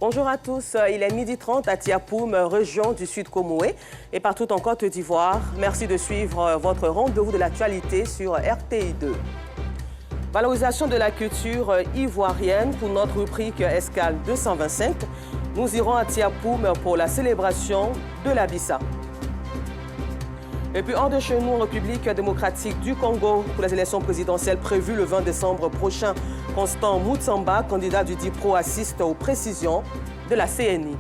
Bonjour à tous, il est 12h30 à Tiapoum, région du Sud Comoé et partout en Côte d'Ivoire. Merci de suivre votre rendez-vous de l'actualité sur RTI2. Valorisation de la culture ivoirienne pour notre rubrique Escale 225. Nous irons à Tiapoum pour la célébration de la Bissa. Et puis hors de chez nous, en République démocratique du Congo, pour les élections présidentielles prévues le 20 décembre prochain, Constant Moutsamba, candidat du DIPRO, assiste aux précisions de la CNI.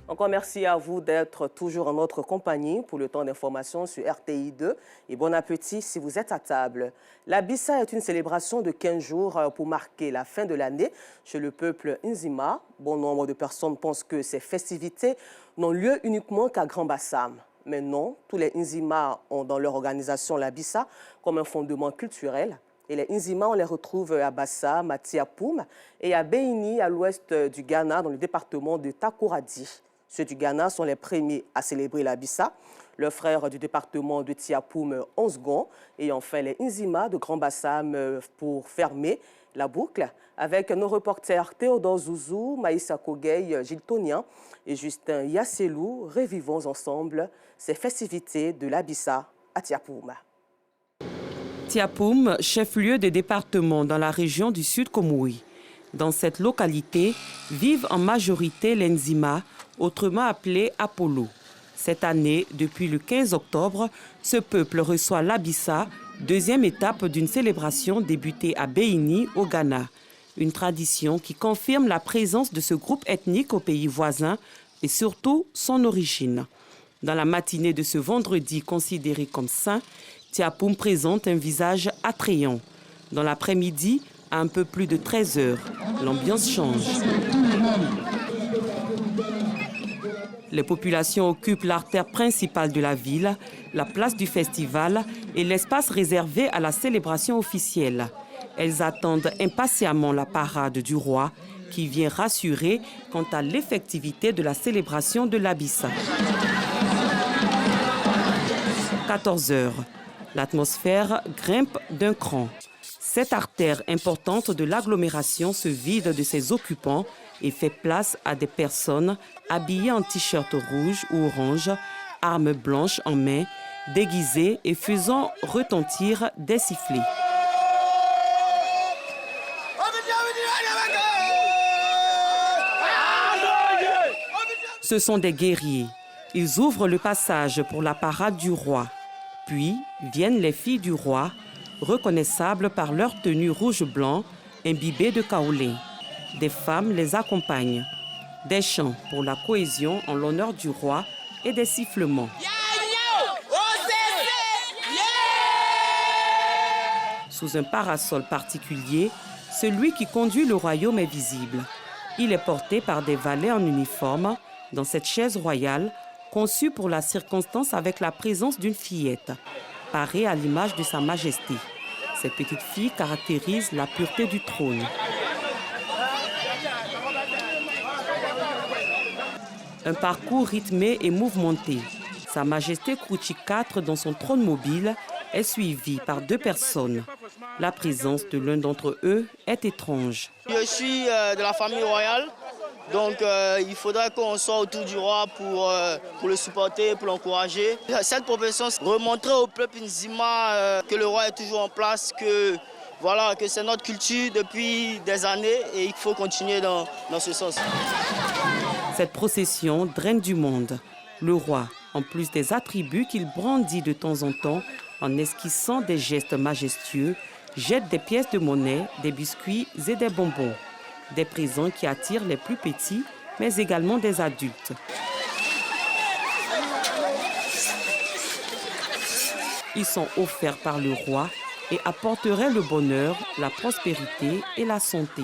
Encore merci à vous d'être toujours en notre compagnie pour le temps d'information sur RTI2 et bon appétit si vous êtes à table. La Bissa est une célébration de 15 jours pour marquer la fin de l'année chez le peuple Nzima. Bon nombre de personnes pensent que ces festivités n'ont lieu uniquement qu'à Grand-Bassam. Mais non, tous les Nzima ont dans leur organisation la Bissa comme un fondement culturel. Et les Nzima, on les retrouve à Bassam, à Tiapoum et à Béini, à l'ouest du Ghana, dans le département de Takoradi. Ceux du Ghana sont les premiers à célébrer la Bissa. Leurs frères du département de Tiapoum, 11 Gon, et enfin les Nzima de Grand-Bassam pour fermer la boucle avec nos reporters Théodore Zouzou, Maïssa Kogey, Gilles Tonian et Justin Yasselou. Revivons ensemble ces festivités de la Bissa à Tiapoum. Tiapoum, chef-lieu de département dans la région du Sud Comoé. Dans cette localité vivent en majorité les Nzima, autrement appelés Apollo. Cette année, depuis le 15 octobre, ce peuple reçoit la Bissa, deuxième étape d'une célébration débutée à Béini, au Ghana. Une tradition qui confirme la présence de ce groupe ethnique au pays voisin et surtout son origine. Dans la matinée de ce vendredi considéré comme saint, Tiapoum présente un visage attrayant. Dans l'après-midi, à un peu plus de 13 heures, l'ambiance change. Les populations occupent l'artère principale de la ville, la place du festival et l'espace réservé à la célébration officielle. Elles attendent impatiemment la parade du roi qui vient rassurer quant à l'effectivité de la célébration de la Bissa. 14 heures. L'atmosphère grimpe d'un cran. Cette artère importante de l'agglomération se vide de ses occupants et fait place à des personnes habillées en t-shirt rouge ou orange, armes blanches en main, déguisées et faisant retentir des sifflets. Ce sont des guerriers. Ils ouvrent le passage pour la parade du roi. Puis viennent les filles du roi, reconnaissables par leur tenue rouge-blanc, imbibée de kaolé. Des femmes les accompagnent. Des chants pour la cohésion en l'honneur du roi et des sifflements. Sous un parasol particulier, celui qui conduit le royaume est visible. Il est porté par des valets en uniforme dans cette chaise royale conçue pour la circonstance avec la présence d'une fillette, parée à l'image de Sa Majesté. Cette petite fille caractérise la pureté du trône. Un parcours rythmé et mouvementé. Sa Majesté Krouchi IV, dans son trône mobile, est suivie par 2 personnes. La présence de l'un d'entre eux est étrange. Je suis de la famille royale, donc il faudra qu'on soit autour du roi pour le supporter, pour l'encourager. Cette profession remontrer au peuple Nzima que le roi est toujours en place, que c'est notre culture depuis des années et il faut continuer dans ce sens. Cette procession draine du monde. Le roi, en plus des attributs qu'il brandit de temps en temps, en esquissant des gestes majestueux, jette des pièces de monnaie, des biscuits et des bonbons. Des présents qui attirent les plus petits, mais également des adultes. Ils sont offerts par le roi et apporteraient le bonheur, la prospérité et la santé.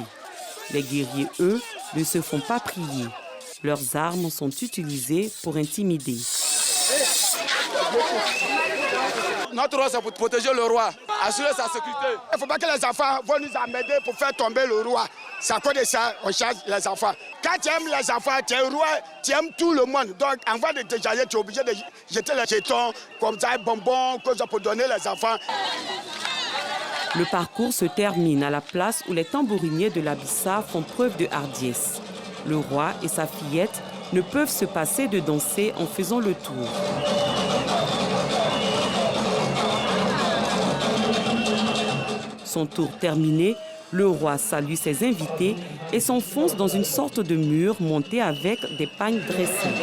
Les guerriers, eux, ne se font pas prier. Leurs armes sont utilisées pour intimider. Notre rôle, c'est pour protéger le roi, assurer sa sécurité. Il ne faut pas que les enfants vont nous amener pour faire tomber le roi. C'est à cause de ça qu'on charge les enfants. Quand tu aimes les enfants, tu es roi, tu aimes tout le monde. Donc, avant de te charger, tu es obligé de jeter les jetons, comme ça, bonbons, pour donner les enfants. Le parcours se termine à la place où les tambouriniers de la Bissa font preuve de hardiesse. Le roi et sa fillette ne peuvent se passer de danser en faisant le tour. Son tour terminé, le roi salue ses invités et s'enfonce dans une sorte de mur monté avec des pagnes dressées.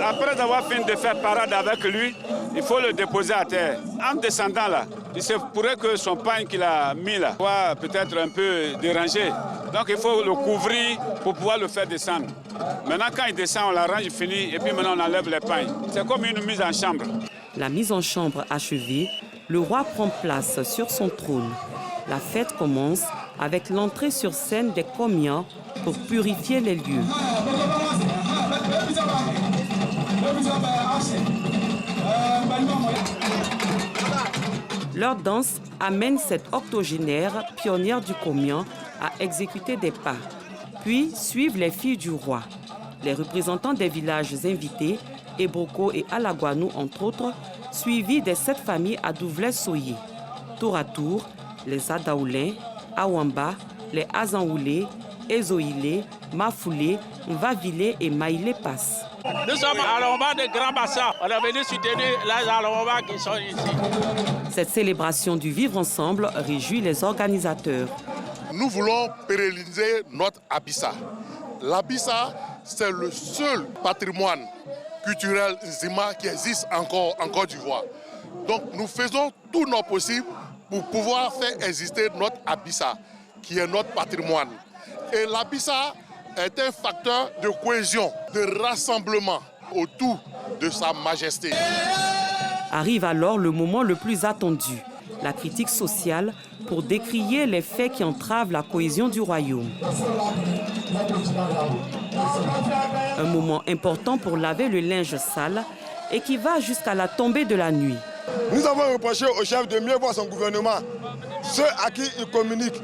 Après avoir fini de faire parade avec lui, il faut le déposer à terre. En descendant là, il se pourrait que son pagne qu'il a mis là soit peut-être un peu dérangé. Donc il faut le couvrir pour pouvoir le faire descendre. Maintenant quand il descend, on l'arrange, il finit et puis maintenant on enlève les pagnes. C'est comme une mise en chambre. La mise en chambre achevée, le roi prend place sur son trône. La fête commence avec l'entrée sur scène des Komians pour purifier les lieux. Leur danse amène cette octogénaire, pionnière du Komian, à exécuter des pas. Puis suivent les filles du roi. Les représentants des villages invités, Ebroko et Alaguanou entre autres, suivis des 7 familles à Douvlé-Soye. Tour à tour, les Adaoulins, Awamba, les Azanoulés, Ezoïlés, Mafoulés, Mvavilés et Maïlés passent. Nous sommes à l'Awamba de Grand Bassin. On est venu soutenir les Alawamba qui sont ici. Cette célébration du vivre ensemble réjouit les organisateurs. Nous voulons pérenniser notre Abissa. L'Abissa, c'est le seul patrimoine culturel Nzima qui existe encore en Côte d'Ivoire. Donc nous faisons tout notre possible pour pouvoir faire exister notre Abissa, qui est notre patrimoine. Et l'Abissa est un facteur de cohésion, de rassemblement autour de sa majesté. Arrive alors le moment le plus attendu, la critique sociale pour décrier les faits qui entravent la cohésion du royaume. Un moment important pour laver le linge sale et qui va jusqu'à la tombée de la nuit. Nous avons reproché au chef de mieux voir son gouvernement, ceux à qui il communique,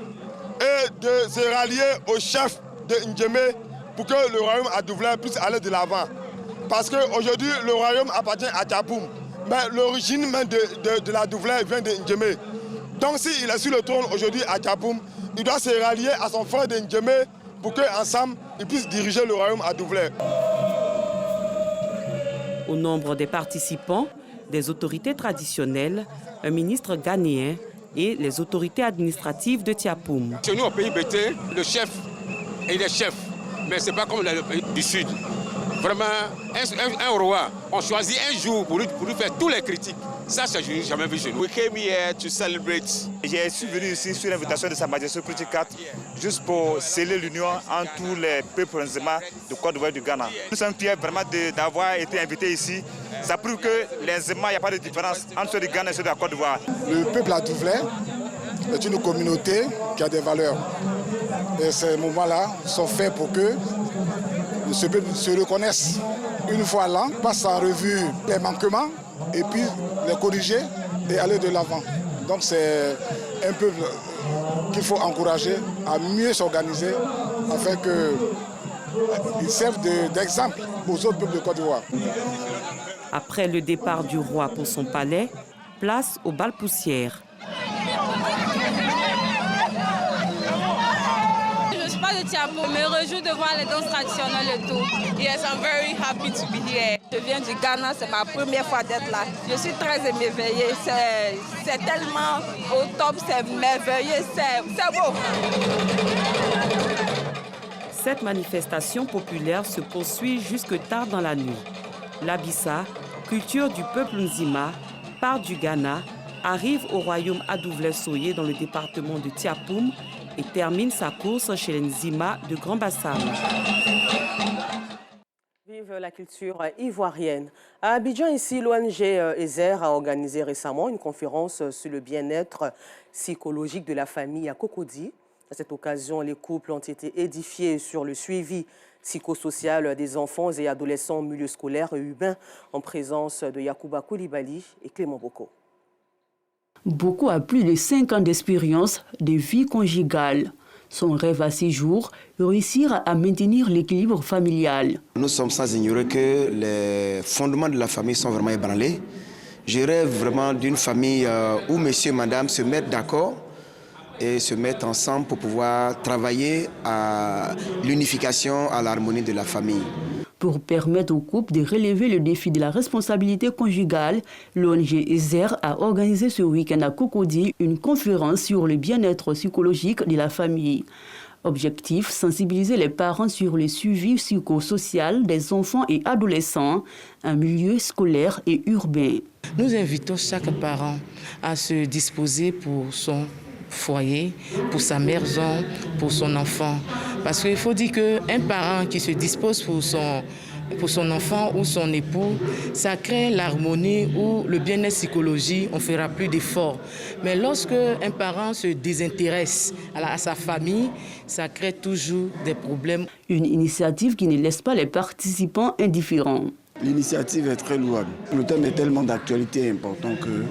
et de se rallier au chef de Ndjemé pour que le royaume à Douvlé puisse aller de l'avant. Parce qu'aujourd'hui, le royaume appartient à Tchapoum, mais l'origine même de la Douvlé vient de Ndjemé. Donc s'il est sur le trône aujourd'hui à Tchapoum, il doit se rallier à son frère de Ndjemé pour qu'ensemble, ils puissent diriger le royaume à Douvlé. Au nombre des participants, des autorités traditionnelles, un ministre ghanéen et les autorités administratives de Tchapoum. Chez nous, au pays Bété, le chef et les chefs, mais ce n'est pas comme le pays du Sud. Vraiment, un roi, on choisit un jour pour lui faire tous les critiques. Ça, je n'ai jamais vu chez nous. We came here to celebrate. Je suis venu ici sur l'invitation de Sa Majesté Prince IV, juste pour sceller l'union entre tous les peuples de Côte d'Ivoire et du Ghana. Nous sommes fiers vraiment d'avoir été invités ici. Ça prouve que les Nzima, il n'y a pas de différence entre ceux du Ghana et ceux de la Côte d'Ivoire. Le peuple à Douvlé est une communauté qui a des valeurs. Et ces moments-là sont faits pour que ce peuple se reconnaisse une fois l'an, passe en revue les manquements et puis les corriger et aller de l'avant. Donc c'est un peuple qu'il faut encourager à mieux s'organiser afin qu'ils servent d'exemple aux autres peuples de Côte d'Ivoire. Après le départ du roi pour son palais, place au bal poussière. Je ne suis pas de Tchapoum, mais je me réjouis de voir les danses traditionnelles et tout. Yes, I'm very happy to be here. Je viens du Ghana, c'est ma première fois d'être là. Je suis très émerveillée. C'est tellement au top, c'est merveilleux, c'est beau. Cette manifestation populaire se poursuit jusque tard dans la nuit. L'Abissa, culture du peuple Nzima, part du Ghana, arrive au royaume à Douvlé-Soye dans le département de Tchapoum et termine sa course chez les Nzima de Grand Bassam. Vive la culture ivoirienne. À Abidjan, ici, l'ONG EZER a organisé récemment une conférence sur le bien-être psychologique de la famille à Cocody. À cette occasion, les couples ont été édifiés sur le suivi psychosocial des enfants et adolescents en milieu scolaire et urbain en présence de Yacouba Koulibaly et Clément Boko. Beaucoup a plus de 5 ans d'expérience de vie conjugale. Son rêve à ces jours, réussir à maintenir l'équilibre familial. Nous sommes sans ignorer que les fondements de la famille sont vraiment ébranlés. Je rêve vraiment d'une famille où monsieur et madame se mettent d'accord et se mettre ensemble pour pouvoir travailler à l'unification, à l'harmonie de la famille. Pour permettre aux couples de relever le défi de la responsabilité conjugale, l'ONG EZER a organisé ce week-end à Cocody une conférence sur le bien-être psychologique de la famille. Objectif, sensibiliser les parents sur le suivi psychosocial des enfants et adolescents en milieu scolaire et urbain. Nous invitons chaque parent à se disposer pour son foyer, pour sa maison, pour son enfant. Parce qu'il faut dire qu'un parent qui se dispose pour son enfant ou son époux, ça crée l'harmonie ou le bien-être psychologique, on fera plus d'efforts. Mais lorsque un parent se désintéresse à sa famille, ça crée toujours des problèmes. Une initiative qui ne laisse pas les participants indifférents. L'initiative est très louable. Le thème est tellement d'actualité et important que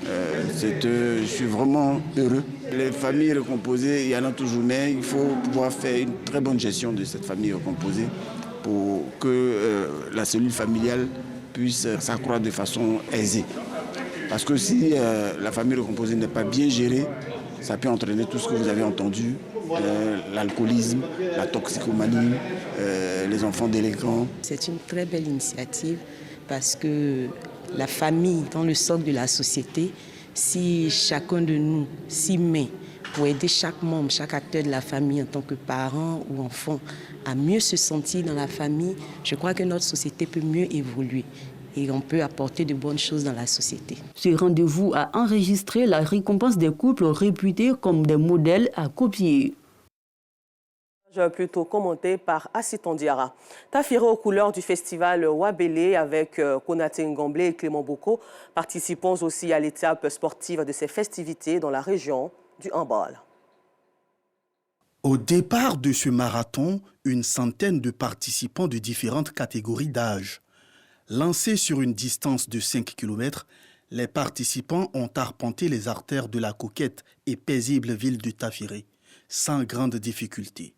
je suis vraiment heureux. Les familles recomposées, il y en a toujours, mais il faut pouvoir faire une très bonne gestion de cette famille recomposée pour que la cellule familiale puisse s'accroître de façon aisée. Parce que si la famille recomposée n'est pas bien gérée, ça peut entraîner tout ce que vous avez entendu, l'alcoolisme, la toxicomanie, les enfants délinquants. C'est une très belle initiative parce que la famille, dans le socle de la société, si chacun de nous s'y met pour aider chaque membre, chaque acteur de la famille en tant que parent ou enfant à mieux se sentir dans la famille, je crois que notre société peut mieux évoluer et on peut apporter de bonnes choses dans la société. Ce rendez-vous a enregistré la récompense des couples réputés comme des modèles à copier. Plutôt commenté par Assiton Diarra. Tafiré aux couleurs du festival Wabélé avec Konaté Ngamblé et Clément Boko. Participons aussi à l'étape sportive de ces festivités dans la région du handball. Au départ de ce marathon, une centaine de participants de différentes catégories d'âge. Lancés sur une distance de 5 km, les participants ont arpenté les artères de la coquette et paisible ville de Tafiré, sans grande difficulté.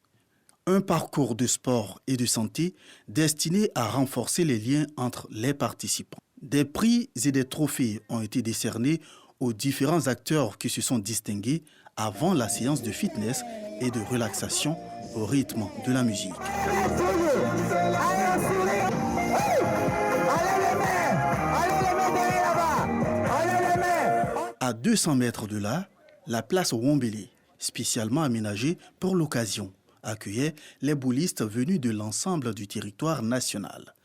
Un parcours de sport et de santé destiné à renforcer les liens entre les participants. Des prix et des trophées ont été décernés aux différents acteurs qui se sont distingués avant la séance de fitness et de relaxation au rythme de la musique. À 200 mètres de là, la place Wombélé, spécialement aménagée pour l'occasion, accueillait les boulistes venus de l'ensemble du territoire national.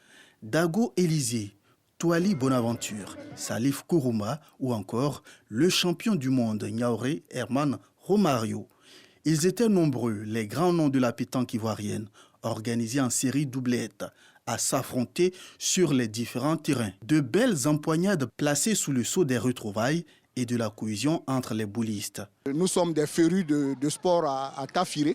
Dago Élysée, Touali Bonaventure, Salif Kourouma ou encore le champion du monde Niaoré Herman Romario. Ils étaient nombreux, les grands noms de la pétanque ivoirienne, organisés en série doublette, à s'affronter sur les différents terrains. De belles empoignades placées sous le sceau des retrouvailles et de la cohésion entre les boulistes. Nous sommes des férus de sport à Tafiré.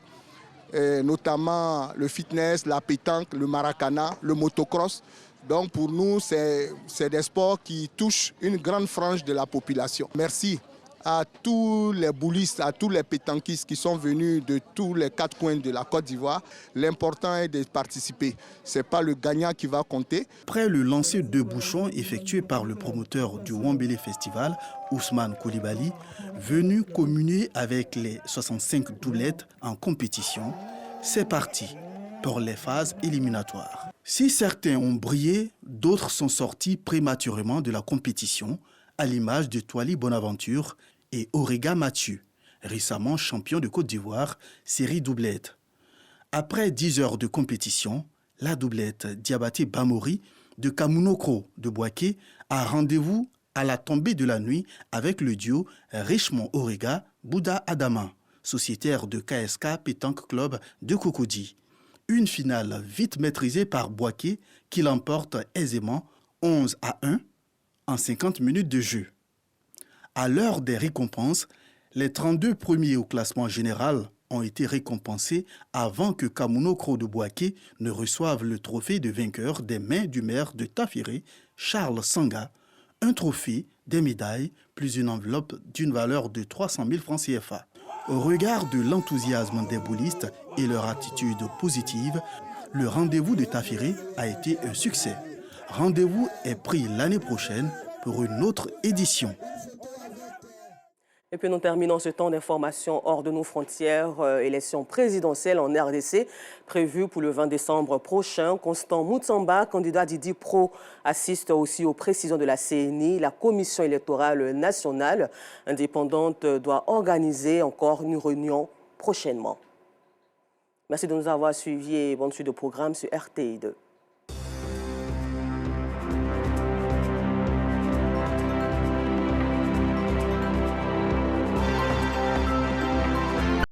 Notamment le fitness, la pétanque, le maracana, le motocross. Donc pour nous, c'est des sports qui touchent une grande frange de la population. Merci à tous les boulistes, à tous les pétanquistes qui sont venus de tous les 4 coins de la Côte d'Ivoire. L'important est de participer. Ce n'est pas le gagnant qui va compter. Après le lancer de bouchons effectué par le promoteur du Wambélé Festival, Ousmane Koulibaly, venu communier avec les 65 doulettes en compétition, c'est parti pour les phases éliminatoires. Si certains ont brillé, d'autres sont sortis prématurément de la compétition, à l'image de Touali Bonaventure et Orega Mathieu, récemment champion de Côte d'Ivoire, série doublette. Après 10 heures de compétition, la doublette Diabaté Bamori de Kamunokro de Boaké a rendez-vous à la tombée de la nuit avec le duo Richemont Orega Bouddha Adama, sociétaire de KSK Pétanque Club de Cocody. Une finale vite maîtrisée par Boaké qui l'emporte aisément 11-1 en 50 minutes de jeu. À l'heure des récompenses, les 32 premiers au classement général ont été récompensés avant que Kamunokro de Boaké ne reçoive le trophée de vainqueur des mains du maire de Tafiré, Charles Sanga, un trophée, des médailles, plus une enveloppe d'une valeur de 300 000 francs CFA. Au regard de l'enthousiasme des boulistes et leur attitude positive, le rendez-vous de Tafiré a été un succès. Rendez-vous est pris l'année prochaine pour une autre édition. Et puis nous terminons ce temps d'information hors de nos frontières. Élection présidentielle en RDC prévue pour le 20 décembre prochain. Constant Moutsamba, candidat du DIPRO, assiste aussi aux précisions de la CENI. La Commission électorale nationale indépendante doit organiser encore une réunion prochainement. Merci de nous avoir suivis et bonne suite de programme sur RTI2.